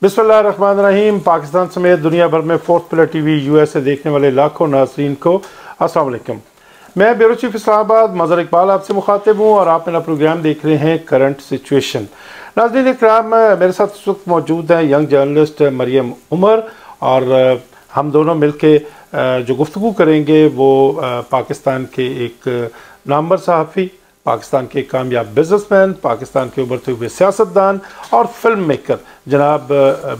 बिस्मिल्लाहिर्रहमानिर्रहीम। पाकिस्तान समेत दुनिया भर में फोर्थ पिलर टीवी यूएसए देखने वाले लाखों नाज़रीन को अस्सलाम वालेकुम। मैं ब्यूरो चीफ इस्लामाबाद मज़हर इकबाल आपसे मुखातिब हूँ और आप मेरा प्रोग्राम देख रहे हैं करंट सिचुएशन। नाज़रीन इकराम, मेरे साथ इस वक्त मौजूद हैं यंग जर्नलिस्ट मरियम उमर और हम दोनों मिल के जो गुफ्तगू करेंगे वो पाकिस्तान के एक नामवर सहाफ़ी, पाकिस्तान के कामयाब बिजनेसमैन, पाकिस्तान के उभरते हुए सियासतदान और फिल्म मेकर जनाब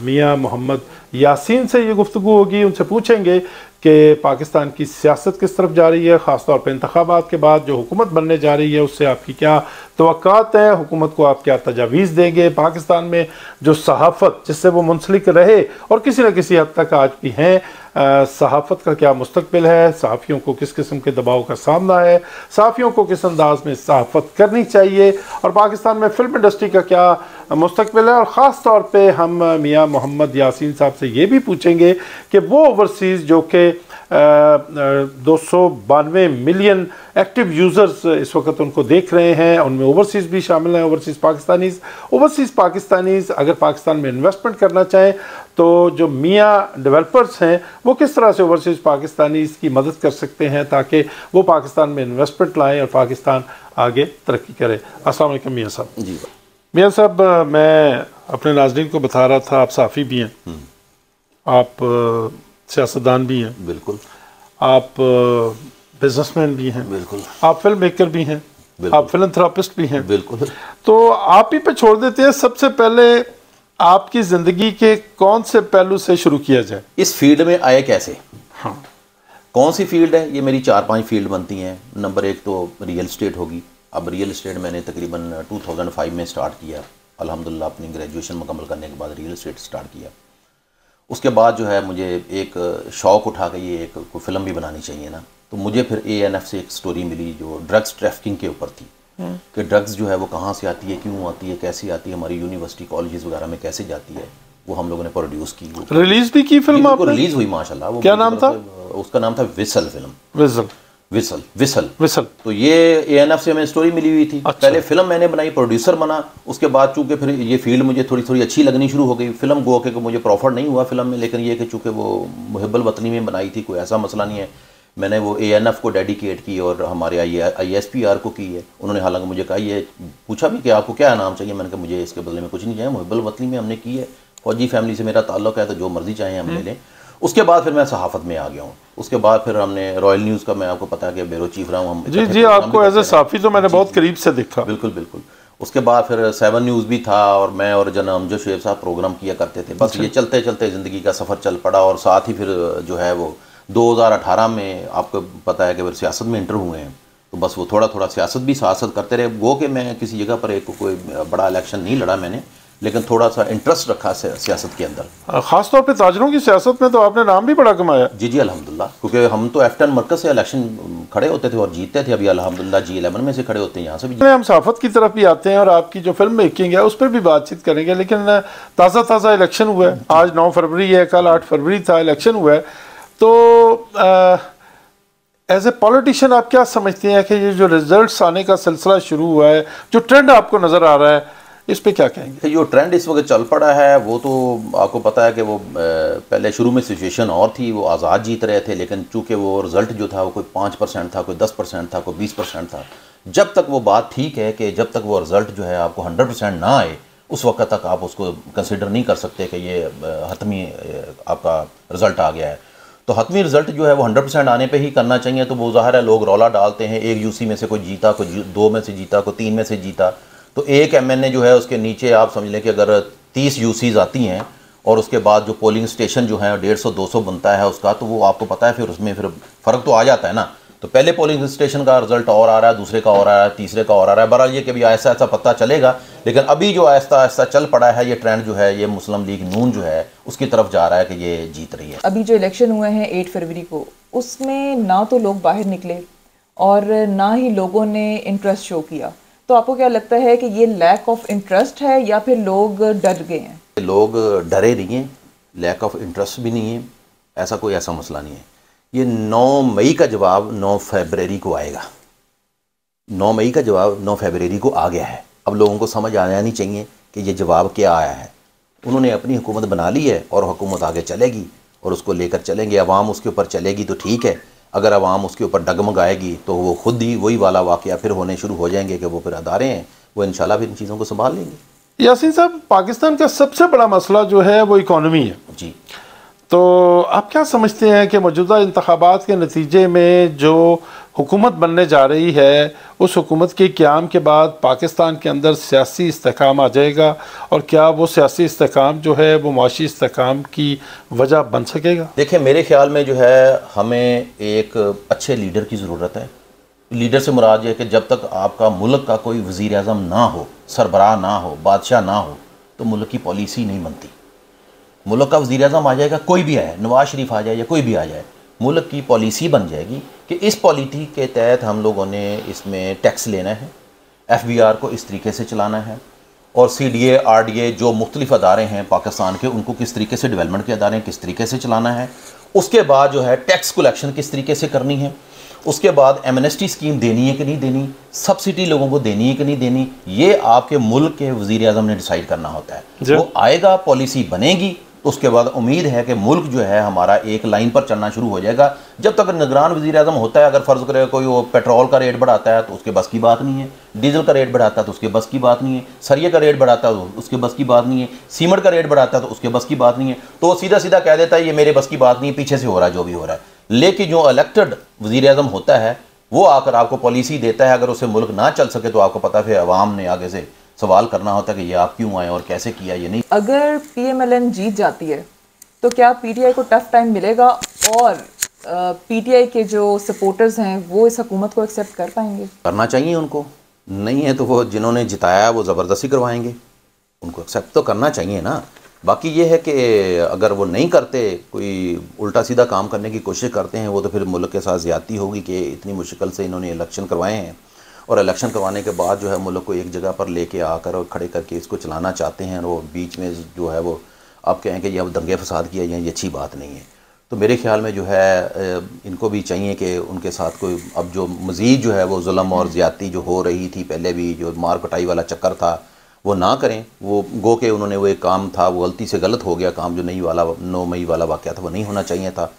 मियाँ मोहम्मद यासीन से ये गुफ्तगू होगी। उनसे पूछेंगे कि पाकिस्तान की सियासत किस तरफ जा रही है, ख़ास तौर पर इंतखाबात के बाद जो हुकूमत बनने जा रही है उससे आपकी क्या तवक्कात है, हुकूमत को आप क्या तजावीज़ देंगे, पाकिस्तान में जो सहाफ़त जिससे वो मुंसलिक रहे और किसी न किसी हद तक आज भी हैं, सहाफ़त का क्या मुस्तकबिल है, सहाफ़ियों को किस किस्म के दबाव का सामना है, सहाफ़ियों को किस अंदाज में सहाफ़त करनी चाहिए और पाकिस्तान में फ़िल्म इंडस्ट्री का क्या मुस्तकबिल है। और ख़ास तौर पे हम मियाँ मोहम्मद यासीन साहब से ये भी पूछेंगे कि वो ओवरसीज़ जो कि 292 मिलियन एक्टिव यूज़र्स इस वक्त उनको देख रहे हैं, उनमें ओवरसीज़ भी शामिल हैं, ओवरसीज़ पाकिस्तानीज़ अगर पाकिस्तान में इन्वेस्टमेंट करना चाहें तो जो मियाँ डेवलपर्स हैं वो किस तरह से ओवरसीज़ पाकिस्तानीज़ की मदद कर सकते हैं ताकि वो पाकिस्तान में इन्वेस्टमेंट लाएँ और पाकिस्तान आगे तरक्की करे। अस्सलाम वालेकुम मियाँ साहब। जी मियाँ साहब, मैं अपने नाज़रीन को बता रहा था आप सहाफ़ी भी हैं, आप सियासतदान भी हैं, बिल्कुल, आप बिजनेसमैन भी हैं, बिल्कुल, आप फिल्म मेकर भी हैं, आप फिलंथ्रोपिस्ट भी हैं, बिल्कुल। तो आप ही पे छोड़ देते हैं। सबसे पहले आपकी ज़िंदगी के कौन से पहलू से शुरू किया जाए? इस फील्ड में आए कैसे? हाँ, कौन सी फील्ड है? ये मेरी 4-5 फील्ड बनती हैं। नंबर 1 तो रियल इस्टेट होगी। अब रियल इस्टेट मैंने तकरीबन 2005 में स्टार्ट किया। अल्हम्दुलिल्लाह अपनी ग्रेजुएशन मुकम्मल करने के बाद रियल इस्टेट स्टार्ट किया। उसके बाद जो है मुझे एक शौक़ उठा के ये एक कोई फ़िल्म भी बनानी चाहिए ना, तो मुझे फिर ANF से एक स्टोरी मिली जो ड्रग्स ट्रैफिकिंग के ऊपर थी कि ड्रग्स जो है वो कहाँ से आती है, क्यों आती है, कैसे आती है, हमारी यूनिवर्सिटी कॉलेजेस वगैरह में कैसे जाती है, वो हम लोगों ने प्रोड्यूस की। रिलीज़ भी की फिल्म आपने? रिलीज़ हुई माशाल्लाह। वो क्या नाम था उसका? नाम था विसल फिल्म। विसल। तो ये ANF से हमें स्टोरी मिली हुई थी। अच्छा। पहले फिल्म मैंने बनाई, प्रोड्यूसर बना। उसके बाद चूंकि फिर ये फील्ड मुझे थोड़ी थोड़ी अच्छी लगनी शुरू हो गई। फिल्म गो के मुझे प्रॉफिट नहीं हुआ फिल्म में, लेकिन ये कि चूंकि वो मुहिब्बुल वतनी में बनाई थी, कोई ऐसा मसला नहीं है। मैंने वो ANF को डेडिकेट की और हमारे ISPR को की है। उन्होंने हालांकि मुझे कहा, ये पूछा भी कि आपको क्या नाम चाहिए, मैंने कहा मुझे इसके बदले में कुछ नहीं चाहिए, मुहिब्बुल वतनी में हमने की है, फौजी फैमिली से मेरा ताल्लुक है, तो जो मर्जी चाहें हम ले लें। उसके बाद फिर मैं सहाफ़त में आ गया हूँ। उसके बाद फिर हमने रॉयल न्यूज़ का, मैं आपको पता है कि ब्यूरो चीफ रहा हूँ हम। जी, आपको एज ए सहाफ़ी तो मैंने बहुत करीब से देखा। बिल्कुल। उसके बाद फिर 7 न्यूज़ भी था और मैं और जनाब अमजद शुएब साहब प्रोग्राम किया करते थे। बस ये चलते चलते ज़िंदगी का सफ़र चल पड़ा और साथ ही फिर जो है वो 2018 में आपको पता है कि फिर सियासत में इंटर हुए हैं, तो बस वो थोड़ा थोड़ा सियासत भी साथ करते रहे। वो कि मैं किसी जगह पर एक कोई बड़ा इलेक्शन नहीं लड़ा मैंने, लेकिन थोड़ा सा इंटरेस्ट रखा सियासत के अंदर। ख़ास तौर पे ताजरों की सियासत में तो आपने नाम भी बड़ा कमाया। जी अल्हम्दुलिल्लाह, क्योंकि हम तो F10 मरकज़ से इलेक्शन खड़े होते थे और जीतते थे। अभी अल्हम्दुलिल्लाह G11 में से खड़े होते हैं, यहाँ से भी। हम सहाफ़त की तरफ भी आते हैं और आपकी जो फिल्म मेकिंग है उस पर भी बातचीत करेंगे, लेकिन ताज़ा इलेक्शन हुआ है। आज 9 फरवरी है, कल 8 फरवरी था, इलेक्शन हुआ है। तो एज ए पॉलिटिशियन आप क्या समझते हैं कि ये जो रिजल्ट्स आने का सिलसिला शुरू हुआ है, जो ट्रेंड आपको नज़र आ रहा है, इस पे क्या कहेंगे? जो ट्रेंड इस वक्त चल पड़ा है वो तो आपको पता है कि वो पहले शुरू में सिचुएशन और थी, वो आज़ाद जीत रहे थे, लेकिन चूंकि वो रिज़ल्ट जो था वो कोई 5% था, कोई 10% था, कोई 20% था। जब तक वो बात ठीक है कि जब तक वो रिज़ल्ट जो है आपको 100% ना आए, उस वक्त तक आप उसको कंसिडर नहीं कर सकते कि ये हतमी आपका रिज़ल्ट आ गया है। तो हतमी रिज़ल्ट जो है वो 100% आने पे ही करना चाहिए। तो वो ज़ाहिर है लोग रौला डालते हैं, एक UC में से कोई जीता, कोई 2 में से जीता, कोई 3 में से जीता, तो एक MNA जो है उसके नीचे आप समझ लें कि अगर 30 UCs आती हैं और उसके बाद जो पोलिंग स्टेशन जो है 150-200 बनता है उसका, तो वो आपको पता है फिर उसमें फिर फ़र्क तो आ जाता है ना। तो पहले पोलिंग स्टेशन का रिज़ल्ट और आ रहा है, दूसरे का और आ रहा है, तीसरे का और आ रहा है। बहरहाल ये कि अभी ऐसा पता चलेगा, लेकिन अभी जो आहिस्ता चल पड़ा है ये ट्रेंड जो है, ये मुस्लिम लीग नून जो है उसकी तरफ जा रहा है कि ये जीत रही है। अभी जो इलेक्शन हुए हैं 8 फरवरी को, उसमें ना तो लोग बाहर निकले और ना ही लोगों ने इंटरेस्ट शो किया। तो आपको क्या लगता है कि ये लैक ऑफ इंटरेस्ट है या फिर लोग डर गए हैं? लोग डरे नहीं हैं, लैक ऑफ इंटरेस्ट भी नहीं है, ऐसा मसला नहीं है। ये 9 मई का जवाब 9 फरवरी को आएगा। 9 मई का जवाब 9 फरवरी को आ गया है। अब लोगों को समझ आना नहीं चाहिए कि ये जवाब क्या आया है। उन्होंने अपनी हुकूमत बना ली है और हुकूमत आगे चलेगी और उसको लेकर चलेंगे। अवाम उसके ऊपर चलेगी तो ठीक है, अगर अवाम उसके ऊपर डगमगाएगी तो वो खुद ही वही वाला वाक़या फिर होने शुरू हो जाएंगे कि वो फिर अदारे हैं वो इंशाल्लाह फिर इन चीज़ों को संभाल लेंगे। यासीन साहब, पाकिस्तान का सबसे बड़ा मसला जो है वो इकॉनमी है जी। तो आप क्या समझते हैं कि मौजूदा इंतखाबात के नतीजे में जो हुकूमत बनने जा रही है, उस हुकूमत के क़याम के बाद पाकिस्तान के अंदर सियासी इस्तेहकाम आ जाएगा, और क्या वो सियासी इस्तेहकाम जो है वो माशी इस्तेहकाम की वजह बन सकेगा? देखिए, मेरे ख्याल में जो है हमें एक अच्छे लीडर की ज़रूरत है। लीडर से मुराद ये है कि जब तक आपका मुल्क का कोई वज़ीर आज़म ना हो, सरबराह ना हो, बादशाह ना हो, तो मुल्क की पॉलिसी नहीं बनती। मुल्क का वज़ीर आज़म आ जाएगा, कोई भी आए, नवाज शरीफ आ जाए या कोई भी आ जाए, मुल्क की पॉलिसी बन जाएगी कि इस पॉलिसी के तहत हम लोगों ने इसमें टैक्स लेना है, FBR को इस तरीके से चलाना है, और CDA RDA जो मुख्तलिफ अदारे हैं पाकिस्तान के, उनको किस तरीके से डेवलपमेंट के अदारे हैं किस तरीके से चलाना है। उसके बाद जो है टैक्स कलेक्शन किस तरीके से करनी है। उसके बाद एमनेस्टी स्कीम देनी है कि नहीं देनी, सब्सिडी लोगों को देनी है कि नहीं देनी, ये आपके मुल्क के वज़ीर आज़म ने डिसाइड करना होता है। वो आएगा, पॉलिसी बनेगी, उसके बाद उम्मीद है कि मुल्क जो है हमारा एक लाइन पर चलना शुरू हो जाएगा। जब तक निगरान वज़ीर आज़म होता है, अगर फ़र्ज़ करे कोई वो पेट्रोल का रेट बढ़ाता है तो उसके बस की बात नहीं है, डीजल का रेट बढ़ाता है तो उसके बस की बात नहीं है, सरिये का रेट बढ़ाता है तो उसके बस की बात नहीं है, सीमेंट का रेट बढ़ाता है तो उसके बस की बात नहीं है, तो वो सीधा सीधा कह देता है ये मेरे बस की बात नहीं है, पीछे से हो रहा है जो भी हो रहा है। लेकिन जो इलेक्टेड वज़ीर आज़म होता है वो आकर आपको पॉलिसी देता है। अगर उससे मुल्क ना चल सके तो आपको पता है फिर अवाम ने आगे से सवाल करना होता है कि ये आप क्यों आए और कैसे किया। ये नहीं, अगर PMLN जीत जाती है तो क्या PTI को टफ टाइम मिलेगा, और PTI के जो सपोर्टर्स हैं वो इस हुकूमत को एक्सेप्ट कर पाएंगे? करना चाहिए उनको, नहीं है तो वो जिन्होंने जिताया वो ज़बरदस्ती करवाएंगे, उनको एक्सेप्ट तो करना चाहिए ना। बाकी ये है कि अगर वो नहीं करते, कोई उल्टा सीधा काम करने की कोशिश करते हैं, वो तो फिर मुल्क के साथ ज़्यादती होगी कि इतनी मुश्किल से इन्होंने इलेक्शन करवाए हैं, और इलेक्शन करवाने के बाद जो है मुल्क को एक जगह पर लेके आकर और खड़े करके इसको चलाना चाहते हैं, और वो बीच में जो है वो आप कहें कि ये अब दंगे फसाद किया जाए, ये अच्छी बात नहीं है। तो मेरे ख्याल में जो है इनको भी चाहिए कि उनके साथ कोई अब जो मज़ीद जो है वो जुल्म और ज़्यादती जो हो रही थी पहले भी, जो मार पिटाई वाला चक्कर था, वो ना करें। वो गो के उन्होंने वो एक काम था, वो गलती से गलत हो गया काम, जो 9 मई वाला वाक़या था वो नहीं होना चाहिए था।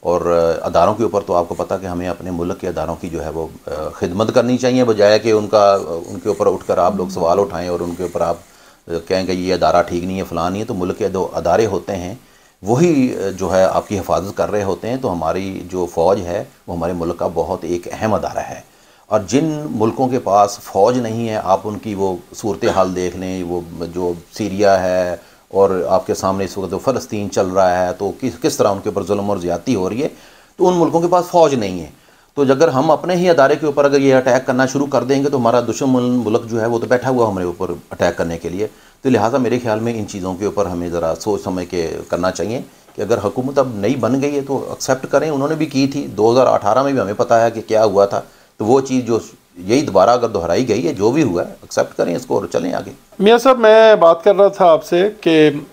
और अदारों के ऊपर तो आपको पता कि हमें अपने मुल्क के अदारों की जो है वो खिदमत करनी चाहिए, बजाय कि उनके ऊपर उठकर आप लोग सवाल उठाएँ और उनके ऊपर आप कहें कि ये अदारा ठीक नहीं है, फ़लाँ नहीं है। तो मुल्क के दो अदारे होते हैं वही जो है आपकी हिफाजत कर रहे होते हैं। तो हमारी जो फ़ौज है वो हमारे मुल्क का बहुत एक अहम अदारा है, और जिन मुल्कों के पास फ़ौज नहीं है, आप उनकी वो सूरत हाल देख लें, वो जो सीरिया है और आपके सामने इस वक्त जो फ़लस्तीन चल रहा है, तो किस तरह उनके ऊपर जुल्म और ज़्यादती हो रही है। तो उन मुल्कों के पास फ़ौज नहीं है। तो अगर हम अपने ही अदारे के ऊपर अगर ये अटैक करना शुरू कर देंगे तो हमारा दुश्मन मुल्क जो है वो तो बैठा हुआ हमारे ऊपर अटैक करने के लिए। तो लिहाजा मेरे ख्याल में इन चीज़ों के ऊपर हमें ज़रा सोच समझ के करना चाहिए कि अगर हुकूमत अब नई बन गई है तो एक्सेप्ट करें। उन्होंने भी की थी 2018 में भी, हमें पता है कि क्या हुआ था। तो वो चीज़ जो यही दोबारा अगर दोहराई गई है, जो भी हुआ है एक्सेप्ट करें इसको और चलें आगे। मियाँ साहब, मैं बात कर रहा था आपसे कि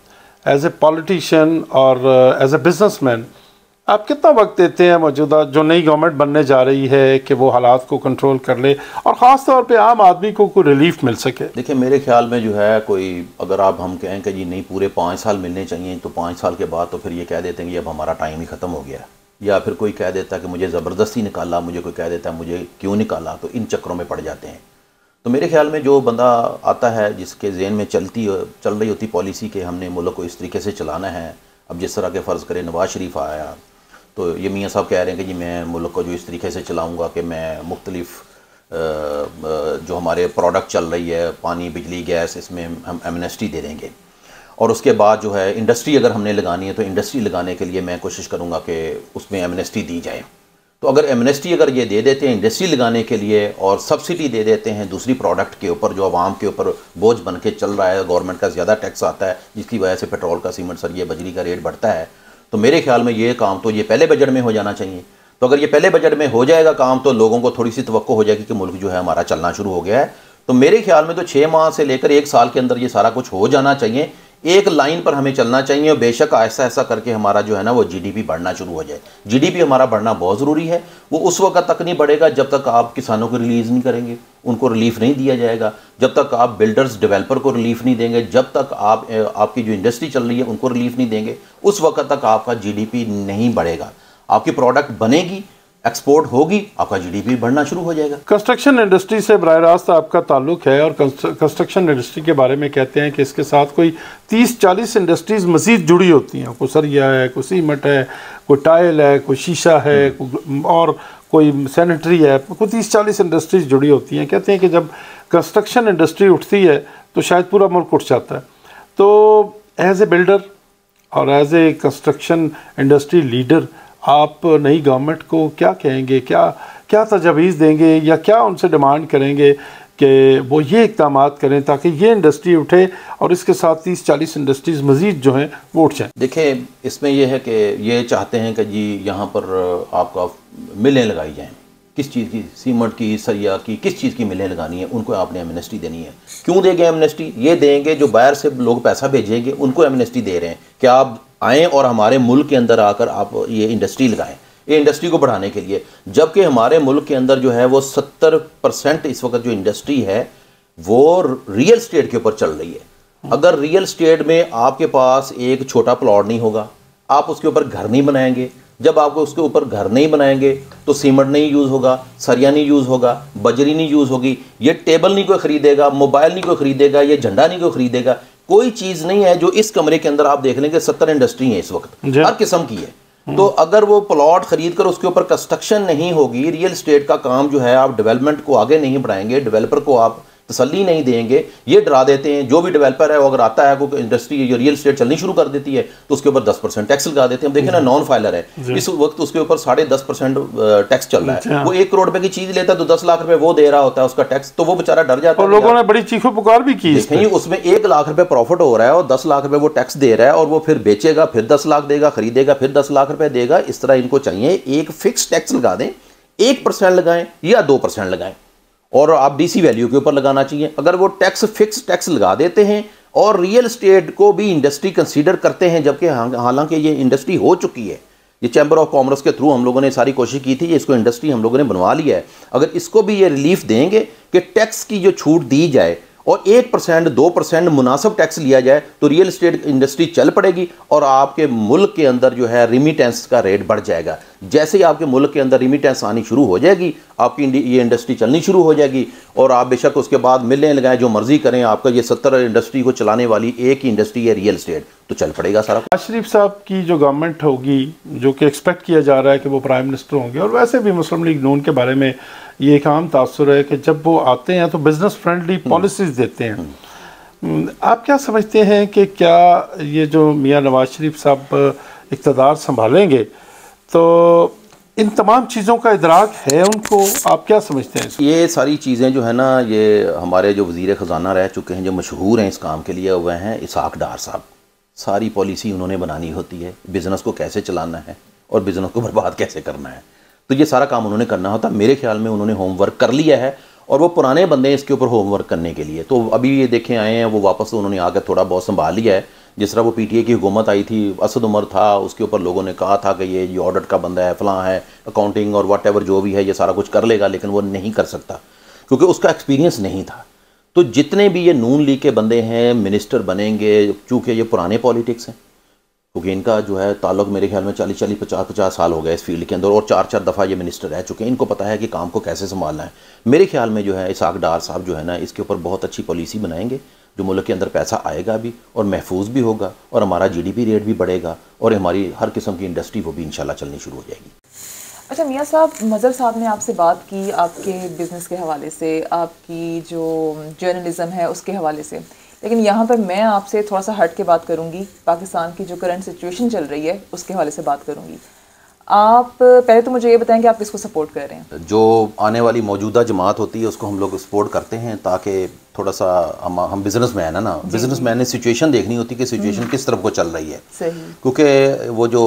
एज ए पॉलिटिशियन और एज ए बिजनेसमैन आप कितना वक्त देते हैं मौजूदा जो नई गवर्नमेंट बनने जा रही है कि वो हालात को कंट्रोल कर ले और ख़ास तौर पे आम आदमी को कोई रिलीफ मिल सके? देखिए, मेरे ख्याल में जो है कोई अगर आप हम कहें कि जी नहीं पूरे 5 साल मिलने चाहिए, तो 5 साल के बाद तो फिर ये कह देते हैं कि अब हमारा टाइम ही ख़त्म हो गया, या फिर कोई कह देता है कि मुझे ज़बरदस्ती निकाला, मुझे कोई कह देता है मुझे क्यों निकाला। तो इन चक्करों में पड़ जाते हैं। तो मेरे ख्याल में जो बंदा आता है जिसके जहन में चल रही होती पॉलिसी कि हमने मुल्क को इस तरीके से चलाना है, अब जिस तरह के फ़र्ज़ करें नवाज शरीफ आया तो ये मियाँ साहब कह रहे हैं कि जी मैं मुल्क को जो इस तरीके से चलाऊँगा कि मैं मुख्तलिफ जो हमारे प्रोडक्ट चल रही है, पानी, बिजली, गैस, इसमें हम एमनेस्टी दे देंगे। और उसके बाद जो है इंडस्ट्री अगर हमने लगानी है तो इंडस्ट्री लगाने के लिए मैं कोशिश करूँगा कि उसमें एमनेस्टी दी जाए। तो अगर एमनेस्टी अगर ये दे देते हैं इंडस्ट्री लगाने के लिए और सब्सिडी दे देते हैं दूसरी प्रोडक्ट के ऊपर जो आवाम के ऊपर बोझ बन के चल रहा है, गवर्नमेंट का ज़्यादा टैक्स आता है जिसकी वजह से पेट्रोल का, सीमेंट, सरिये, बजरी का रेट बढ़ता है, तो मेरे ख्याल में ये काम तो ये पहले बजट में हो जाना चाहिए। तो अगर ये पहले बजट में हो जाएगा काम तो लोगों को थोड़ी सी तवक्को हो जाएगी कि मुल्क जो है हमारा चलना शुरू हो गया है। तो मेरे ख्याल में तो 6 माह से लेकर 1 साल के अंदर ये सारा कुछ हो जाना चाहिए। एक लाइन पर हमें चलना चाहिए और बेशक ऐसा ऐसा करके हमारा जो है ना वो GDP बढ़ना शुरू हो जाए। GDP हमारा बढ़ना बहुत ज़रूरी है। वो उस वक्त तक नहीं बढ़ेगा जब तक आप किसानों को रिलीज़ नहीं करेंगे, उनको रिलीफ नहीं दिया जाएगा। जब तक आप बिल्डर्स डेवलपर को रिलीफ नहीं देंगे, जब तक आप आपकी जो इंडस्ट्री चल रही है उनको रिलीफ नहीं देंगे, उस वक्त तक आपका जीडीपी नहीं बढ़ेगा। आपकी प्रोडक्ट बनेगी, एक्सपोर्ट होगी, आपका जीडीपी बढ़ना शुरू हो जाएगा। कंस्ट्रक्शन इंडस्ट्री से बराह रास्त आपका ताल्लुक है और कंस्ट्रक्शन इंडस्ट्री के बारे में कहते हैं कि इसके साथ कोई 30-40 इंडस्ट्रीज़ मज़ीद जुड़ी होती हैं। कोई सरिया है, कोई सीमेंट है, कोई टाइल है, कोई शीशा है, और कोई सैनिटरी है, कोई 30-40 इंडस्ट्रीज़ जुड़ी होती हैं। कहते हैं कि जब कंस्ट्रक्शन इंडस्ट्री उठती है तो शायद पूरा मुल्क उठ जाता है। तो एज ए बिल्डर और as a construction industry leader आप नई गवर्नमेंट को क्या कहेंगे, क्या तजवीज़ देंगे या क्या उनसे डिमांड करेंगे कि वो ये इक़दाम करें ताकि ये इंडस्ट्री उठे और इसके साथ 30-40 इंडस्ट्रीज़ मज़ीद जो हैं वो उठ जाएँ? देखिए, इसमें यह है कि ये चाहते हैं कि जी यहाँ पर आपका मिलें लगाई जाएँ। किस चीज़ की? सीमेंट की, सरिया की, किस चीज़ की मिलें लगानी है, उनको आपने एमनेस्टी देनी है। क्यों देंगे एमनेस्टी? ये देंगे जो बाहर से लोग पैसा भेजेंगे उनको एमनेस्टी दे रहे हैं कि आप आएँ और हमारे मुल्क के अंदर आकर आप ये इंडस्ट्री लगाएं, ये इंडस्ट्री को बढ़ाने के लिए। जबकि हमारे मुल्क के अंदर जो है वो 70% इस वक्त जो इंडस्ट्री है वो रियल स्टेट के ऊपर चल रही है। अगर रियल स्टेट में आपके पास एक छोटा प्लॉट नहीं होगा, आप उसके ऊपर घर नहीं बनाएंगे। जब आप उसके ऊपर घर नहीं बनाएंगे तो सीमेंट नहीं यूज़ होगा, सरिया नहीं यूज़ होगा, बजरी नहीं यूज़ होगी, ये टेबल नहीं कोई ख़रीदेगा, मोबाइल नहीं कोई ख़रीदेगा, ये झंडा नहीं कोई ख़रीदेगा। कोई चीज़ नहीं है जो इस कमरे के अंदर आप देख लेंगे 70 इंडस्ट्री है इस वक्त, हर किस्म की है। तो अगर वो प्लॉट खरीद कर उसके ऊपर कंस्ट्रक्शन नहीं होगी, रियल स्टेट का काम जो है आप डेवलपमेंट को आगे नहीं बढ़ाएंगे, डेवलपर को आप तसल्ली नहीं देंगे, ये डरा देते हैं। जो भी डेवलपर है वो अगर आता है कोई इंडस्ट्री जो रियल स्टेट चलनी शुरू कर देती है तो उसके ऊपर 10% टैक्स लगा देते हैं। देखें ना, नॉन फाइलर है, इस वक्त उसके ऊपर 10.5% टैक्स चल रहा है। वो 1 करोड़ रुपए की चीज लेता है तो 10 लाख रुपए वो दे रहा होता है उसका टैक्स, तो वो बेचारा डर जाता है। और लोगों ने बड़ी चीखो पुकार भी की। देखें, उसमें 1 लाख रुपए प्रॉफिट हो रहा है और 10 लाख रुपए वो टैक्स दे रहा है, और वो फिर बेचेगा, फिर 10 लाख देगा, खरीदेगा, फिर 10 लाख रुपए देगा। इस तरह इनको चाहिए एक फिक्स टैक्स लगा दें, 1% लगाएं या 2% लगाएं, और आप डीसी वैल्यू के ऊपर लगाना चाहिए। अगर वो टैक्स फिक्स टैक्स लगा देते हैं और रियल स्टेट को भी इंडस्ट्री कंसीडर करते हैं, जबकि हालांकि ये इंडस्ट्री हो चुकी है, ये चैम्बर ऑफ कॉमर्स के थ्रू हम लोगों ने सारी कोशिश की थी, इसको इंडस्ट्री हम लोगों ने बनवा लिया है। अगर इसको भी ये रिलीफ देंगे कि टैक्स की जो छूट दी जाए और 1% 2% मुनासिब टैक्स लिया जाए तो रियल स्टेट इंडस्ट्री चल पड़ेगी और आपके मुल्क के अंदर जो है रिमिटेंस का रेट बढ़ जाएगा। जैसे ही आपके मुल्क के अंदर रिमिटेंस आनी शुरू हो जाएगी, आपकी ये इंडस्ट्री चलनी शुरू हो जाएगी, और आप बेशक उसके बाद मिलें लगाएं, जो मर्जी करें, आपका ये 70 इंडस्ट्री को चलाने वाली एक ही इंडस्ट्री है रियल स्टेट, तो चल पड़ेगा सारा। नवाज शरीफ साहब की जो गवर्नमेंट होगी, जो कि एक्सपेक्ट किया जा रहा है कि वो प्राइम मिनिस्टर होंगे, और वैसे भी मुस्लिम लीग नून के बारे में ये एक आम तासुर है कि जब वो आते हैं तो बिजनेस फ्रेंडली पॉलिसीज देते हैं। आप क्या समझते हैं कि क्या ये जो मियां नवाज शरीफ साहब इक़्तिदार संभालेंगे तो इन तमाम चीज़ों का इदराक है उनको? आप क्या समझते हैं? ये सारी चीज़ें जो है ना, ये हमारे जो वज़ीर ख़जाना रह चुके हैं, जो मशहूर हैं इस काम के लिए, वह हैं इसहाक डार साहब। सारी पॉलिसी उन्होंने बनानी होती है, बिज़नेस को कैसे चलाना है और बिज़नेस को बर्बाद कैसे करना है, तो ये सारा काम उन्होंने करना होता। मेरे ख्याल में उन्होंने होमवर्क कर लिया है और वो पुराने बंदे हैं इसके ऊपर होमवर्क करने के लिए। तो अभी ये देखें आए हैं, वो वापस उन्होंने आकर थोड़ा बहुत संभाल लिया है। जिस तरह वो पीटीए की हुकूमत आई थी, असद उमर था, उसके ऊपर लोगों ने कहा था कि ये ऑडिट का बंदा है, फलां है, अकाउंटिंग और वट एवर जो भी है ये सारा कुछ कर लेगा, लेकिन वो नहीं कर सकता क्योंकि उसका एक्सपीरियंस नहीं था। तो जितने भी ये नून लीग के बंदे हैं मिनिस्टर बनेंगे, चूँकि ये पुराने पॉलिटिक्स हैं, क्योंकि इनका जो है ताल्लुक मेरे ख्याल में 40-40 50-50 साल हो गए इस फील्ड के अंदर, और 4-4 दफ़ा ये मिनिस्टर रह चुके हैं। इनको पता है कि काम को कैसे संभालना है। मेरे ख्याल में जो है इसहाक डार साहब जो है ना, इसके ऊपर बहुत अच्छी पॉलिसी बनाएंगे, जो मुल्क के अंदर पैसा आएगा भी और महफूज भी होगा, और हमारा GDP रेट भी बढ़ेगा, और हमारी हर किस्म की इंडस्ट्री वो भी इंशाल्लाह चलनी शुरू हो जाएगी। अच्छा मियाँ साहब, मज़हर साहब ने आपसे बात की आपके बिज़नेस के हवाले से, आपकी जो जर्नलिज़म है उसके हवाले से, लेकिन यहाँ पर मैं आपसे थोड़ा सा हट के बात करूँगी, पाकिस्तान की जो करंट सिचुएशन चल रही है उसके हवाले से बात करूँगी। आप पहले तो मुझे ये बताएं कि आप किसको सपोर्ट कर रहे हैं? जो आने वाली मौजूदा जमात होती है उसको हम लोग सपोर्ट करते हैं, ताकि थोड़ा सा हम बिजनेसमैन है ना, बिजनेसमैन ने सिचुएशन देखनी होती है कि सिचुएशन किस तरफ को चल रही है। क्योंकि वो जो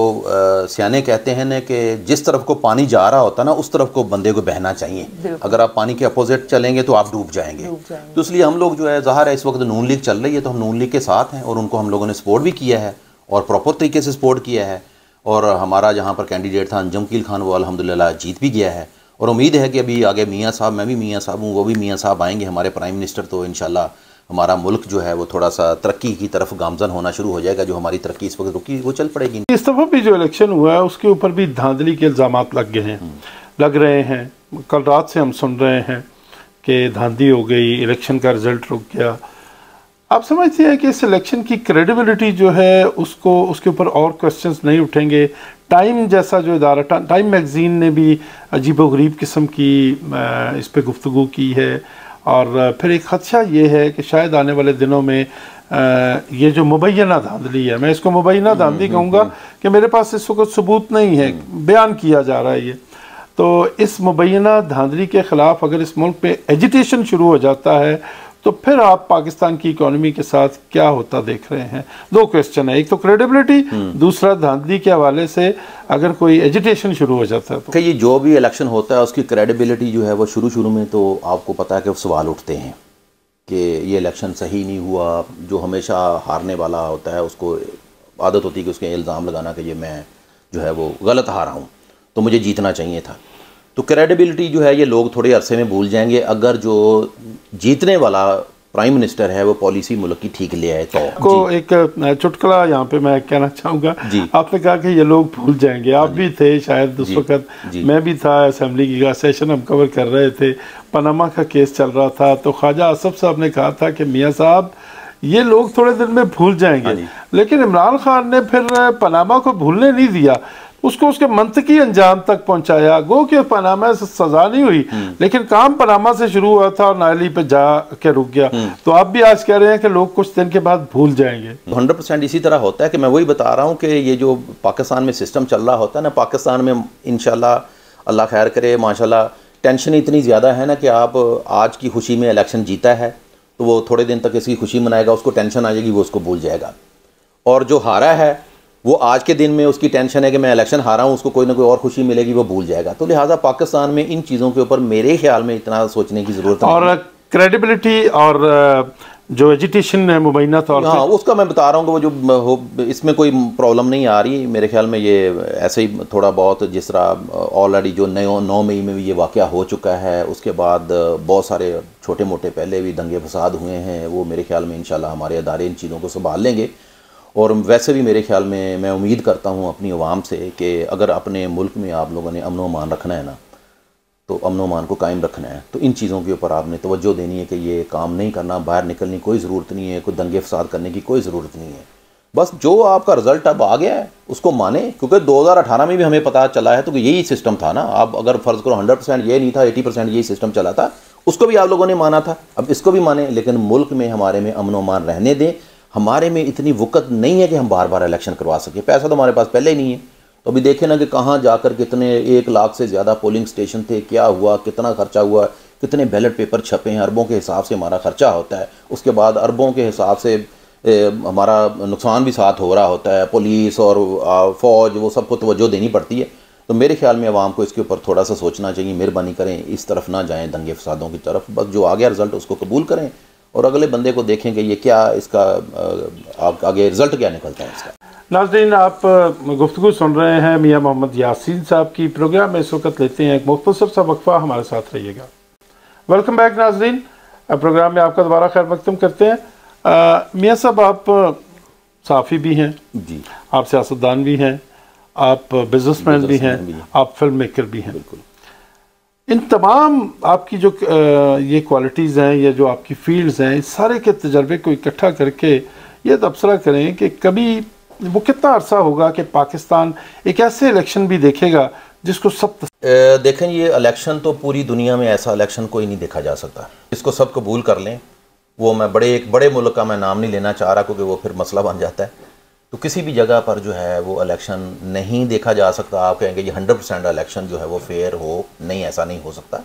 सियाने कहते हैं ना कि जिस तरफ को पानी जा रहा होता है ना, उस तरफ को बंदे को बहना चाहिए। अगर आप पानी के अपोजिट चलेंगे तो आप डूब जाएंगे। तो इसलिए हम लोग जो है, ज़ाहिर है इस वक्त नून लीग चल रही है तो हम नून लीग के साथ हैं, और उनको हम लोगों ने सपोर्ट भी किया है और प्रॉपर तरीके से सपोर्ट किया है। और हमारा जहाँ पर कैंडिडेट था अंजुम कील खान, वो अल्हम्दुलिल्लाह जीत भी गया है, और उम्मीद है कि अभी आगे मियाँ साहब, मैं भी मियाँ साहब हूँ, वो भी मियाँ साहब आएंगे हमारे प्राइम मिनिस्टर, तो इंशाल्लाह हमारा मुल्क जो है वो थोड़ा सा तरक्की की तरफ गामजन होना शुरू हो जाएगा। जो हमारी तरक्की इस वक्त रुकी वो चल पड़ेगी। इस दफ़ा भी जो इलेक्शन हुआ है उसके ऊपर भी धांधली के इल्ज़ामात लग रहे हैं। कल रात से हम सुन रहे हैं कि धांधली हो गई, इलेक्शन का रिजल्ट रुक गया। आप समझते हैं कि इस इलेक्शन की क्रेडिबिलिटी जो है उसके ऊपर और क्वेश्चंस नहीं उठेंगे? टाइम जैसा जो इदारा, टाइम मैगज़ीन ने भी अजीबोगरीब किस्म की इस पर गुफ्तगू की है, और फिर एक ख़दशा ये है कि शायद आने वाले दिनों में ये जो मुबैना धांधली है, मैं इसको मुबैना धांधली कहूँगा कि मेरे पास इस वक्त सबूत नहीं है, बयान किया जा रहा है ये, तो इस मुबैना धांधली के ख़िलाफ़ अगर इस मुल्क में एजिटेशन शुरू हो जाता है तो फिर आप पाकिस्तान की इकोनॉमी के साथ क्या होता देख रहे हैं? दो क्वेश्चन है, एक तो क्रेडिबिलिटी, दूसरा धांधली के हवाले से अगर कोई एजिटेशन शुरू हो जाता है तो। ये जो भी इलेक्शन होता है उसकी क्रेडिबिलिटी जो है वो शुरू में तो आपको पता है कि सवाल उठते हैं कि ये इलेक्शन सही नहीं हुआ। जो हमेशा हारने वाला होता है उसको आदत होती है कि उसके इल्ज़ाम लगाना कि ये मैं जो है वो गलत हारा हूँ, तो मुझे जीतना चाहिए था। तो क्रेडिबिलिटी जो है ये लोग थोड़े अरसे में भूल जाएंगे अगर जो जीतने वाला प्राइम मिनिस्टर है वो पॉलिसी मुल्क की ठीक ले आए तो। को एक चुटकुला यहाँ पे मैं कहना चाहूँगा। आपने कहा कि ये लोग भूल जाएंगे, आप भी थे शायद उस वक्त, मैं भी था, असेंबली की सेशन हम कवर कर रहे थे, पनामा का केस चल रहा था, तो ख्वाजा आसफ साहब ने कहा था कि मियाँ साहब ये लोग थोड़े दिन में भूल जाएंगे, लेकिन इमरान खान ने फिर पनामा को भूलने नहीं दिया, उसको उसके मंतकी अंजाम तक पहुंचाया। गो कि पनामा से सजा नहीं हुई, लेकिन काम पनामा से शुरू हुआ था और नाली पे जा के रुक गया। तो आप भी आज कह रहे हैं कि लोग कुछ दिन के बाद भूल जाएंगे। 100% इसी तरह होता है कि मैं वही बता रहा हूँ कि ये जो पाकिस्तान में सिस्टम चल रहा होता है ना, पाकिस्तान में इंशाल्लाह अल्लाह खैर करे, माशाल्लाह टेंशन इतनी ज़्यादा है ना कि आप आज की खुशी में इलेक्शन जीता है तो वो थोड़े दिन तक इसकी खुशी मनाएगा, उसको टेंशन आ जाएगी, वो उसको भूल जाएगा। और जो हारा है वो आज के दिन में उसकी टेंशन है कि मैं इलेक्शन हारा हूँ, उसको कोई ना कोई और खुशी मिलेगी, वो भूल जाएगा। तो लिहाजा पाकिस्तान में इन चीज़ों के ऊपर मेरे ख्याल में इतना सोचने की ज़रूरत है। और क्रेडिबिलिटी और जो एजिटेशन है मुबैना तौर, हाँ उसका मैं बता रहा हूँ कि वो जो इसमें कोई प्रॉब्लम नहीं आ रही मेरे ख्याल में। ये ऐसे ही थोड़ा बहुत, जिस तरह ऑलरेडी जो 9 मई में भी ये वाक़या हो चुका है, उसके बाद बहुत सारे छोटे मोटे पहले भी दंगे फसाद हुए हैं, वो मेरे ख्याल में इंशाल्लाह हमारे अदारे इन चीज़ों को संभाल लेंगे। और वैसे भी मेरे ख्याल में मैं उम्मीद करता हूँ अपनी आवाम से कि अगर अपने मुल्क में आप लोगों ने अमन व अमान रखना है ना, तो अमन व अमान को कायम रखना है, तो इन चीज़ों के ऊपर आपने तवज्जो देनी है कि ये काम नहीं करना, बाहर निकलने की कोई ज़रूरत नहीं है, कोई दंगे फसाद करने की कोई ज़रूरत नहीं है। बस जो आपका रिज़ल्ट अब आ गया है उसको माने, क्योंकि 2018 में भी हमें पता चला है तो कि यही सिस्टम था ना। आप अगर फ़र्ज़ करो 100% ये नहीं था, 80% यही सिस्टम चला था, उसको भी आप लोगों ने माना था, अब इसको भी माने, लेकिन मुल्क में हमारे में अमन व अमान रहने दें। हमारे में इतनी वक़्त नहीं है कि हम बार बार इलेक्शन करवा सकें, पैसा तो हमारे पास पहले ही नहीं है। तो अभी देखें ना कि कहाँ जाकर कितने 1 लाख से ज़्यादा पोलिंग स्टेशन थे, क्या हुआ, कितना खर्चा हुआ, कितने बैलेट पेपर छपे हैं, अरबों के हिसाब से हमारा खर्चा होता है, उसके बाद अरबों के हिसाब से हमारा नुकसान भी साथ हो रहा होता है, पुलिस और फ़ौज वो सबको तवज्जो देनी पड़ती है। तो मेरे ख्याल में आवाम को इसके ऊपर थोड़ा सा सोचना चाहिए, मेहरबानी करें, इस तरफ ना जाएँ दंगे फसादों की तरफ। बस जो आ गया रिज़ल्ट उसको कबूल करें और अगले बंदे को देखें कि ये क्या इसका आगे रिजल्ट क्या निकलता है इसका। नाज़रीन, आप गुफ्तगू सुन रहे हैं मियाँ मोहम्मद यासीन साहब की। प्रोग्राम में इस वक्त लेते हैं एक मुख्तसर सा वक्फा, हमारे साथ रहिएगा। वेलकम बैक नाज़रीन, प्रोग्राम में आपका दोबारा खैर मकदम करते हैं। मियाँ साहब, आप सहाफ़ी भी हैं जी, आप सियासतदान भी हैं, आप बिजनेसमैन भी हैं, आप फिल्म मेकर भी हैं। बिल्कुल। इन तमाम आपकी जो ये क्वालिटीज़ हैं, ये जो आपकी फील्ड्स हैं, इस सारे के तजर्बे को इकट्ठा करके ये तबसरा करें कि कभी वो कितना अरसा होगा कि पाकिस्तान एक ऐसे इलेक्शन भी देखेगा जिसको सब देखें, ये इलेक्शन तो पूरी दुनिया में ऐसा इलेक्शन कोई नहीं देखा जा सकता, इसको सब कबूल कर लें। वो मैं एक बड़े मुल्क का मैं नाम नहीं लेना चाह रहा क्योंकि वो फिर मसला बन जाता है। तो किसी भी जगह पर जो है वो इलेक्शन नहीं देखा जा सकता। आप कहेंगे ये 100% इलेक्शन जो है वो फेयर हो, नहीं, ऐसा नहीं हो सकता।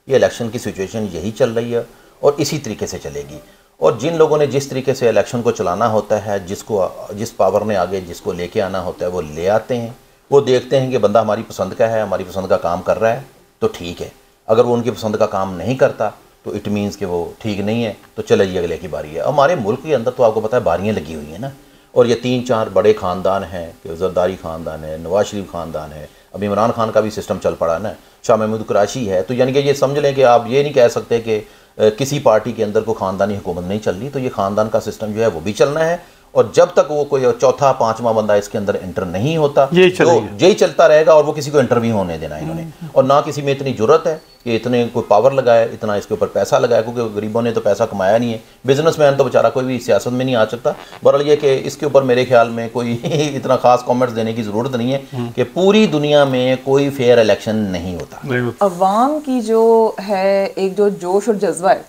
ये इलेक्शन की सिचुएशन यही चल रही है और इसी तरीके से चलेगी। और जिन लोगों ने जिस तरीके से इलेक्शन को चलाना होता है, जिस पावर ने आगे जिसको लेके आना होता है वो ले आते हैं। वो देखते हैं कि बंदा हमारी पसंद का है, हमारी पसंद का काम कर रहा है तो ठीक है। अगर वो उनकी पसंद का काम नहीं करता तो इट मीन्स कि वो ठीक नहीं है, तो चले जी अगले की बारी है। हमारे मुल्क के अंदर तो आपको पता है बारियाँ लगी हुई हैं ना, और ये 3-4 बड़े ख़ानदान हैं कि जरदारी ख़ानदान है, नवाज शरीफ ख़ानदान है, अब इमरान खान का भी सिस्टम चल पड़ा है ना। शाह महमूद कुरैशी है, तो यानी कि ये समझ लें कि आप ये नहीं कह सकते कि किसी पार्टी के अंदर कोई ख़ानदानी हुकूमत नहीं चल रही, तो ये ख़ानदान का सिस्टम जो है वो भी चलना है, और जब तक वो कोई चौथा पांचवा बंदा इसके अंदर एंटर नहीं होता तो यही चलता रहेगा, और वो किसी को एंटर भी होने देना इन्होंने, और ना किसी में इतनी जरूरत है कि इतने कोई पावर लगाए, इतना इसके ऊपर पैसा लगाए, क्योंकि गरीबों ने तो पैसा कमाया नहीं है, बिजनेसमैन तो बेचारा कोई भी सियासत में नहीं आ सकता। बहरहाल ये कि इसके ऊपर मेरे ख्याल में कोई इतना खास कमेंट्स देने की ज़रूरत नहीं है कि पूरी दुनिया में कोई फेयर इलेक्शन नहीं होता। अवाम की जो है एक जो जोश और जज्बा है,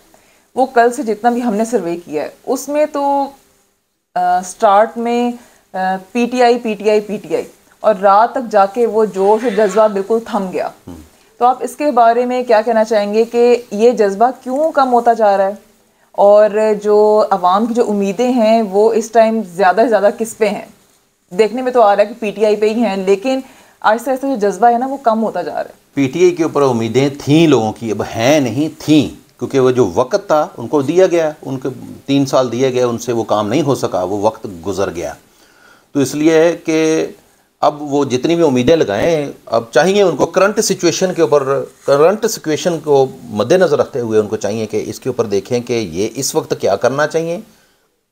वो कल से जितना भी हमने सर्वे किया है उसमें तो स्टार्ट में पीटीआई और रात तक जाके वो जोश और जज्बा बिल्कुल थम गया। तो आप इसके बारे में क्या कहना चाहेंगे कि ये जज्बा क्यों कम होता जा रहा है, और जो अवाम की जो उम्मीदें हैं वो इस टाइम ज़्यादा से ज़्यादा किस पे हैं? देखने में तो आ रहा है कि पीटीआई पे ही हैं, लेकिन आहिस्ता आहिस्ता जो जज्बा है ना वो कम होता जा रहा है। पीटीआई के ऊपर उम्मीदें थी लोगों की, अब हैं नहीं थी, क्योंकि वो जो वक्त था उनको दिया गया, उनको 3 साल दिए गए, उनसे वो काम नहीं हो सका, वो वक्त गुजर गया। तो इसलिए कि अब वो जितनी भी उम्मीदें लगाएं, अब चाहिए उनको करंट सिचुएशन के ऊपर, करंट सिचुएशन को मद्देनज़र रखते हुए उनको चाहिए कि इसके ऊपर देखें कि ये इस वक्त क्या करना चाहिए,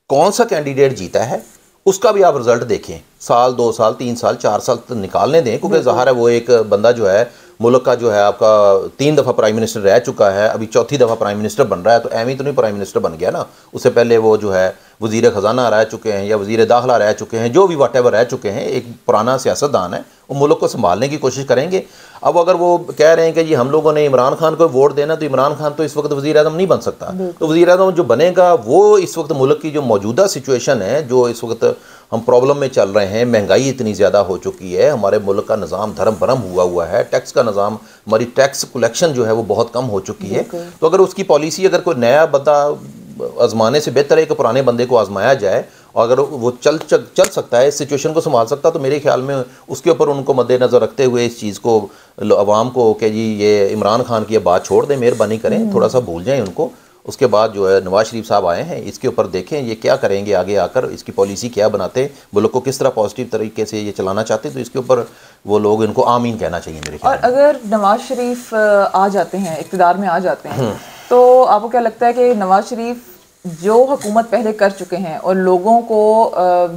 कौन सा कैंडिडेट जीता है, उसका भी आप रिज़ल्ट देखें, साल 2 साल 3 साल 4 साल तो निकालने दें, क्योंकि ज़ाहिर है वो एक बंदा जो है मुल्क का जो है आपका 3 दफ़ा प्राइम मिनिस्टर रह चुका है, अभी 4थी दफ़ा प्राइम मिनिस्टर बन रहा है, तो एम ही तो नहीं प्राइम मिनिस्टर बन गया ना, उससे पहले वो जो है वज़ीर ख़जाना रह चुके हैं या वज़ीर दाखिला रह चुके हैं, जो भी वाटेवर रह चुके हैं, एक पुराना सियासतदान है, वो मुल्क को संभालने की कोशिश करेंगे। अब अगर वो कह रहे हैं कि जी हम लोगों ने इमरान खान को वोट देना, तो इमरान खान तो इस वक्त वज़ीर आज़म नहीं बन सकता, तो वज़ीर आज़म जो बनेगा वो इस वक्त मुल्क की जो मौजूदा सिचुएशन है, जो इस वक्त हम प्रॉब्लम में चल रहे हैं, महंगाई इतनी ज़्यादा हो चुकी है, हमारे मुल्क का निज़ाम धर्म भरम हुआ है, टैक्स का निज़ाम, हमारी टैक्स कलेक्शन जो है वो बहुत कम हो चुकी है, तो अगर उसकी पॉलिसी, अगर कोई नया बंदा आजमाने से बेहतर है कि पुराने बंदे को आजमाया जाए, और अगर वो चल सकता है, इस सिचुएशन को संभाल सकता, तो मेरे ख्याल में उसके ऊपर उनको मद्देनज़र रखते हुए इस चीज़ को अवाम को कि जी ये इमरान खान की बात छोड़ दें, मेहरबानी करें, थोड़ा सा भूल जाएं उनको। उसके बाद जो है नवाज शरीफ साहब आए हैं, इसके ऊपर देखें ये क्या करेंगे आगे आकर, इसकी पॉलिसी क्या बनाते हैं, मुल्क को किस तरह पॉजिटिव तरीके से ये चलाना चाहते हैं, तो इसके ऊपर वो लोग इनको आमीन कहना चाहिए मेरे ख्याल में। और अगर नवाज शरीफ आ जाते हैं, इक़्तिदार में आ जाते हैं, तो आपको क्या लगता है कि नवाज शरीफ जो हुकूमत पहले कर चुके हैं और लोगों को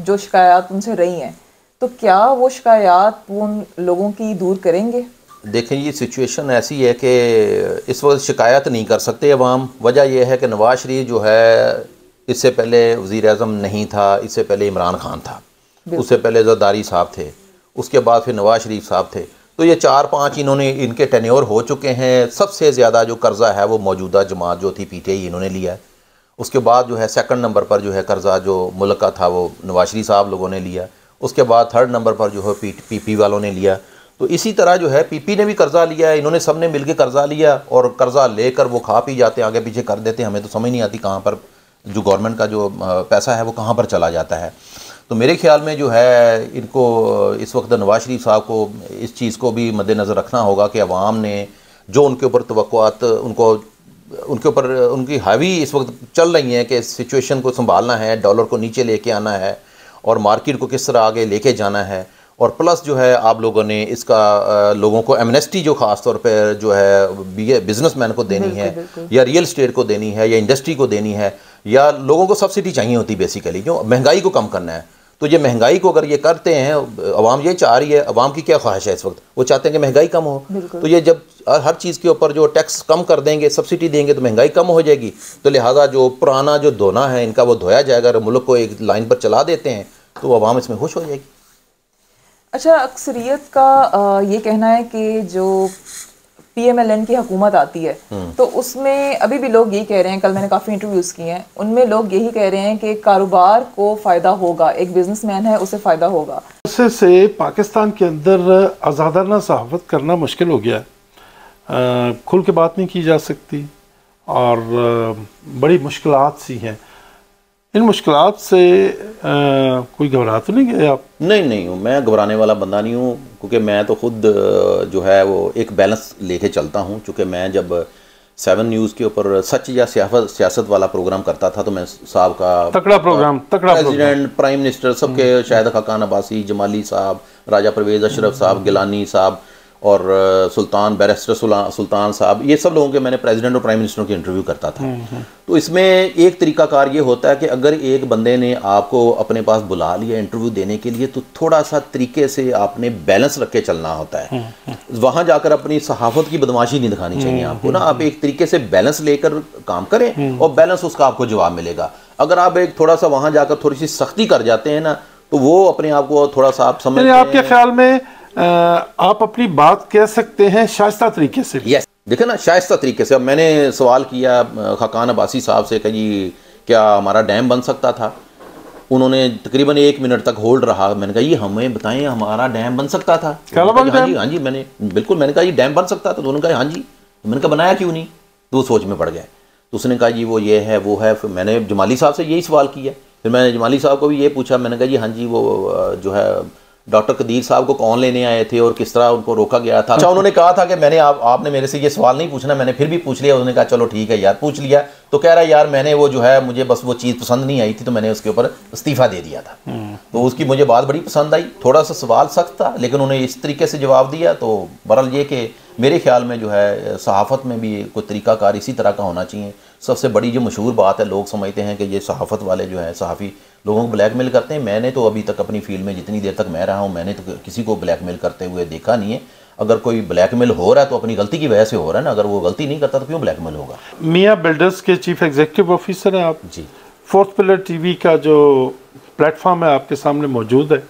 जो शिकायत उनसे रही हैं, तो क्या वो शिकायत उन लोगों की दूर करेंगे? देखें, ये सिचुएशन ऐसी है कि इस वक्त शिकायत नहीं कर सकते अवाम। वजह यह है कि नवाज शरीफ जो है इससे पहले वज़ीर आज़म नहीं था, इससे पहले इमरान खान था, उससे पहले ज़रदारी साहब थे, उसके बाद फिर नवाज शरीफ साहब थे, तो ये 4-5 इनके टेन्योर हो चुके हैं। सबसे ज़्यादा जो कर्ज़ा है वो मौजूदा जमात जो थी पीटीआई इन्होंने लिया है। उसके बाद जो है 2nd नंबर पर जो है कर्ज़ा जो मुल्क का था वो नवाज शरीफ साहब लोगों ने लिया। उसके बाद 3rd नंबर पर जो है पीपी वालों ने लिया। तो इसी तरह जो है पीपी ने भी कर्ज़ा लिया है, इन्होंने सब ने मिलकर कर्ज़ा लिया, और कर्ज़ा लेकर वो खा पी जाते हैं, आगे पीछे कर देते हैं, हमें तो समझ नहीं आती कहाँ पर जो गवर्नमेंट का जो पैसा है वो कहाँ पर चला जाता है। तो मेरे ख्याल में जो है इनको इस वक्त नवाज शरीफ साहब को इस चीज़ को भी मद्देनज़र रखना होगा कि अवाम ने जो उनके ऊपर तवक्कुआत उनके ऊपर उनकी हावी इस वक्त चल रही हैं कि सिचुएशन को संभालना है, डॉलर को नीचे लेके आना है और मार्केट को किस तरह आगे लेके जाना है, और प्लस जो है आप लोगों ने इसका लोगों को एमनेस्टी जो ख़ास तौर पे जो है बिजनेसमैन को देनी है या रियल एस्टेट को देनी है या इंडस्ट्री को देनी है, या लोगों को सब्सिडी चाहिए होती बेसिकली, जो महंगाई को कम करना है। तो ये महंगाई को अगर ये करते हैं, अवाम ये चाह रही है, अवाम की क्या ख्वाहिश है इस वक्त, वो चाहते हैं कि महंगाई कम हो। तो ये जब हर चीज़ के ऊपर जो टैक्स कम कर देंगे, सब्सिडी देंगे, तो महंगाई कम हो जाएगी। तो लिहाजा जो पुराना जो धोना है इनका वो धोया जाएगा। अगर मुल्क को एक लाइन पर चला देते हैं तो अवाम इसमें खुश हो जाएगी। अच्छा, अक्सरियत का ये कहना है कि जो PMLN की हुकूमत आती है तो उसमें अभी भी लोग यही कह रहे हैं, कल मैंने काफ़ी इंटरव्यूज़ किए हैं, उनमें लोग यही कह रहे हैं कि कारोबार को फ़ायदा होगा, एक बिजनेसमैन है उसे फ़ायदा होगा। से पाकिस्तान के अंदर आज़ादाना सहाफ़त करना मुश्किल हो गया है, खुल के बात नहीं की जा सकती और बड़ी मुश्किलात सी हैं। इन मुश्किलात से कोई घबरा तो नहीं गए आप? नहीं हूँ, मैं घबराने वाला बंदा नहीं हूँ, क्योंकि मैं तो खुद जो है वो एक बैलेंस लेके चलता हूँ। चूँकि मैं जब 7 न्यूज़ के ऊपर सच या सियासत वाला प्रोग्राम करता था तो मैं साहब का तकड़ा प्रोग्राम प्रेसिडेंट, प्राइम मिनिस्टर सबके, शाहिद खाकान अब्बासी, जमाली साहब, राजा परवेज़ अशरफ साहब, गिलानी साहब, और सुल्तान बैरिस्टर सुल्तान साहब, ये सब लोगों के मैंने प्रेसिडेंट और प्राइम मिनिस्टरों के इंटरव्यू करता था। तो इसमें एक तरीकाकार ये होता है कि अगर एक बंदे ने आपको अपने पास बुला लिया इंटरव्यू देने के लिए, तो थोड़ा सा तरीके से आपने बैलेंस रख के चलना होता है। वहाँ जाकर अपनी सहाफत की बदमाशी नहीं दिखानी चाहिए आपको ना, आप एक तरीके से बैलेंस लेकर काम करें और बैलेंस उसका आपको जवाब मिलेगा। अगर आप एक थोड़ा सा वहाँ जाकर थोड़ी सी सख्ती कर जाते हैं ना, तो वो अपने आप को थोड़ा सा आप समझ, आपके ख्याल में आप अपनी बात कह सकते हैं शाइस्ता तरीके से? यस, देखे ना, शाइस्ता तरीके से। अब मैंने सवाल किया खाकान अब्बासी साहब से कि जी क्या हमारा डैम बन सकता था? उन्होंने तकरीबन 1 मिनट तक होल्ड रहा। मैंने कहा ये हमें बताएं, हमारा डैम बन सकता था? हाँ जी, मैंने बिल्कुल, मैंने कहा ये डैम बन सकता था। तो उन्होंने कहा हाँ जी। मैंने कहा बनाया क्यों नहीं? तो वो सोच में पड़ गया। तो उसने कहा जी वो ये है वो है। फिर मैंने जमाली साहब से यही सवाल किया। फिर मैंने जमाली साहब को भी ये पूछा। मैंने कहा जी हाँ जी, वो जो है डॉक्टर कदीर साहब को कौन लेने आए थे और किस तरह उनको रोका गया था? अच्छा, उन्होंने कहा था कि मैंने आपने मेरे से ये सवाल नहीं पूछना। मैंने फिर भी पूछ लिया। उन्होंने कहा चलो ठीक है यार, पूछ लिया। तो कह रहा है यार मैंने वो जो है, मुझे बस वो चीज़ पसंद नहीं आई थी तो मैंने उसके ऊपर इस्तीफ़ा दे दिया था। तो उसकी मुझे बात बड़ी पसंद आई। थोड़ा सा सवाल सख्त था लेकिन उन्होंने इस तरीके से जवाब दिया। तो बहरहाल ये कि मेरे ख्याल में जो है सहाफ़त में भी कोई तरीक़ाकार इसी तरह का होना चाहिए। सबसे बड़ी जो मशहूर बात है, लोग समझते हैं कि ये सहाफ़त वाले जो है सहाफ़ी लोगों को ब्लैकमेल करते हैं। मैंने तो अभी तक अपनी फील्ड में जितनी देर तक मैं रहा हूँ, मैंने तो किसी को ब्लैकमेल करते हुए देखा नहीं है। अगर कोई ब्लैकमेल हो रहा है तो अपनी गलती की वजह से हो रहा है ना, अगर वो गलती नहीं करता तो क्यों ब्लैकमेल होगा? मियाँ बिल्डर्स के चीफ एग्जीक्यूटिव ऑफिसर हैं आप जी। फोर्थ पिलर टीवी का जो प्लेटफॉर्म है आपके सामने मौजूद है,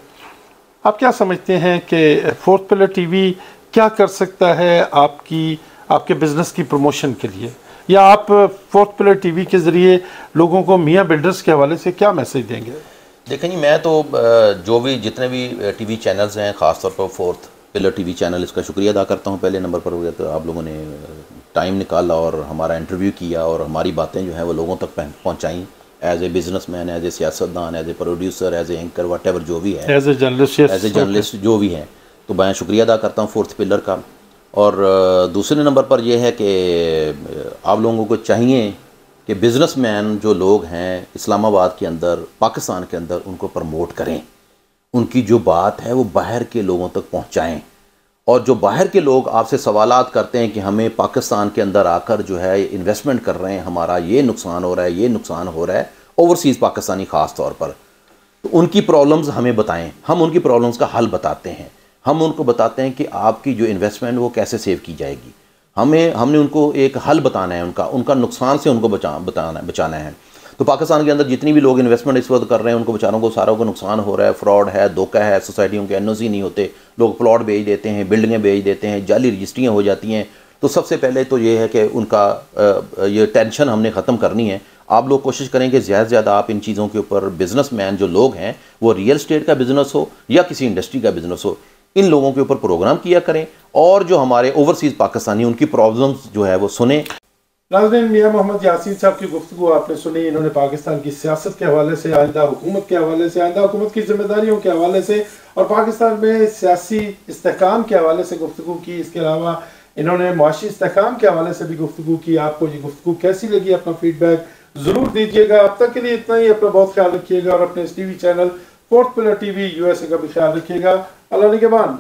आप क्या समझते हैं कि फोर्थ पिलर टीवी क्या कर सकता है आपके बिजनेस की प्रमोशन के लिए, या आप फोर्थ पिलर टीवी के ज़रिए लोगों को मियाँ बिल्डर्स के हवाले से क्या मैसेज देंगे? देखें जी, मैं तो जो भी जितने भी टीवी चैनल्स हैं, ख़ासतौर पर फोर्थ पिलर टीवी चैनल, इसका शुक्रिया अदा करता हूँ पहले नंबर पर। तो आप लोगों ने टाइम निकाला और हमारा इंटरव्यू किया और हमारी बातें जो हैं वो लोगों तक पहुँचाई। As a businessman, as a सियासतदान, as a producer, as a anchor, whatever जो भी है, एज ए जर्नलिस्ट जो भी है, तो मैं शुक्रिया अदा करता हूँ फोर्थ पिलर का। और दूसरे नंबर पर यह है कि आप लोगों को चाहिए कि बिज़नेसमैन जो लोग हैं इस्लामाबाद के अंदर, पाकिस्तान के अंदर, उनको प्रमोट करें। उनकी जो बात है वो बाहर के लोगों तक पहुंचाएं। और जो बाहर के लोग आपसे सवालात करते हैं कि हमें पाकिस्तान के अंदर आकर जो है इन्वेस्टमेंट कर रहे हैं, हमारा ये नुकसान हो रहा है, ये नुकसान हो रहा है, ओवरसीज़ पाकिस्तानी ख़ास तौर पर, तो उनकी प्रॉब्लम्स हमें बताएं। हम उनकी प्रॉब्लम्स का हल बताते हैं। हम उनको बताते हैं कि आपकी जो इन्वेस्टमेंट वो कैसे सेव की जाएगी। हमने उनको एक हल बताना है, उनका नुकसान से उनको बचाना है। तो पाकिस्तान के अंदर जितनी भी लोग इन्वेस्टमेंट इस वक्त कर रहे हैं, उनको बेचारों को सारों को नुकसान हो रहा है, फ्रॉड है, धोखा है, सोसाइटियों के एनओसी नहीं होते, लोग प्लॉट बेच देते हैं, बिल्डिंगें बेच देते हैं, जाली रजिस्ट्रियाँ हो जाती हैं। तो सबसे पहले तो ये है कि उनका ये टेंशन हमने ख़त्म करनी है। आप लोग कोशिश करें कि ज़्यादा से ज़्यादा आप इन चीज़ों के ऊपर, बिजनेसमैन जो लोग हैं, वो रियल स्टेट का बिज़नेस हो या किसी इंडस्ट्री का बिज़नेस हो, इन लोगों के ऊपर प्रोग्राम किया करें और जो हमारे ओवरसीज़ पाकिस्तानी, उनकी प्रॉब्लम्स जो है वो सुने। नाज़रीन, मियाँ मोहम्मद यासीन साहब की गुफ्तगू आपने सुनी। इन्होंने पाकिस्तान की सियासत के हवाले से, आइंदा हुकूमत के हवाले से, आइंदा हुकूमत की जिम्मेदारियों के हवाले से और पाकिस्तान में सियासी इस्तेहकाम के हवाले से गुफ्तगू की। इसके अलावा इन्होंने मुआशी इस्तेहकाम के हवाले से भी गुफ्तगू की। आपको ये गुफ्तगू कैसी लगी, अपना फीडबैक ज़रूर दीजिएगा। अब तक के लिए इतना ही। अपना बहुत ख्याल रखिएगा और अपने इस TV channel fourth pillar TV USA का भी ख्याल रखिएगा। अल्लाह निगहबान।